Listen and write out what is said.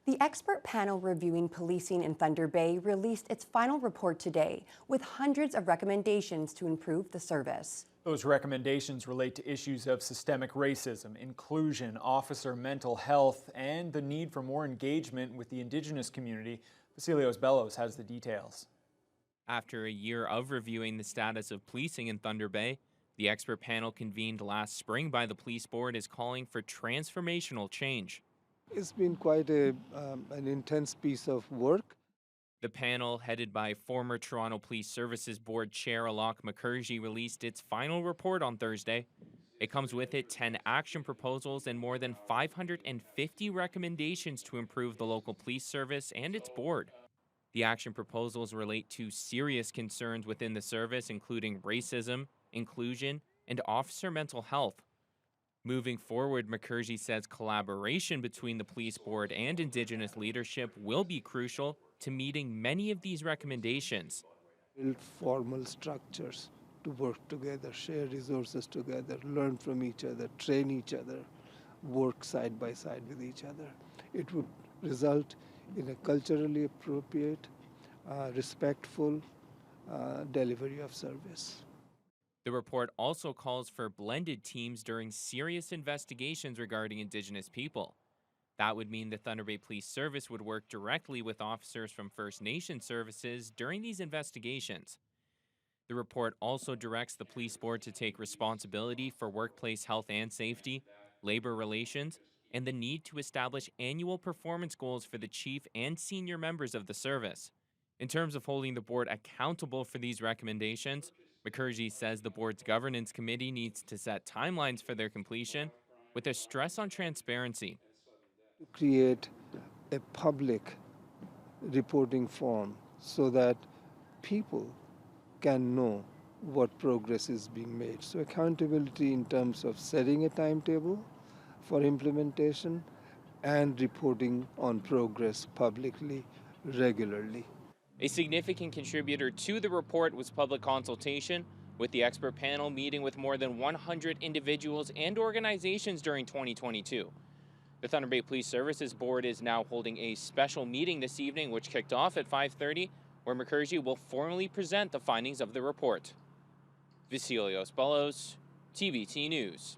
The expert panel reviewing policing in Thunder Bay released its final report today with hundreds of recommendations to improve the service. Those recommendations relate to issues of systemic racism, inclusion, officer mental health, and the need for more engagement with the Indigenous community. Vasilios Bellos has the details. After a year of reviewing the status of policing in Thunder Bay, the expert panel convened last spring by the police board is calling for transformational change. It's been quite an intense piece of work. The panel, headed by former Toronto Police Services Board Chair Alok Mukherjee, released its final report on Thursday. It comes with it 10 action proposals and more than 550 recommendations to improve the local police service and its board. The action proposals relate to serious concerns within the service, including racism, inclusion, and officer mental health. Moving forward, Mukherjee says collaboration between the police board and Indigenous leadership will be crucial to meeting many of these recommendations. Build formal structures to work together, share resources together, learn from each other, train each other, work side by side with each other. It would result in a culturally appropriate, respectful delivery of service. The report also calls for blended teams during serious investigations regarding Indigenous people. That would mean the Thunder Bay Police Service would work directly with officers from First Nation services during these investigations. The report also directs the police board to take responsibility for workplace health and safety, labor relations, and the need to establish annual performance goals for the chief and senior members of the service. In terms of holding the board accountable for these recommendations, Mukherjee says the board's governance committee needs to set timelines for their completion, with a stress on transparency. To create a public reporting form so that people can know what progress is being made. So accountability in terms of setting a timetable for implementation and reporting on progress publicly regularly. A significant contributor to the report was public consultation, with the expert panel meeting with more than 100 individuals and organizations during 2022. The Thunder Bay Police Services Board is now holding a special meeting this evening, which kicked off at 5:30, where Mukherjee will formally present the findings of the report. Vasilios Bellos, TBT News.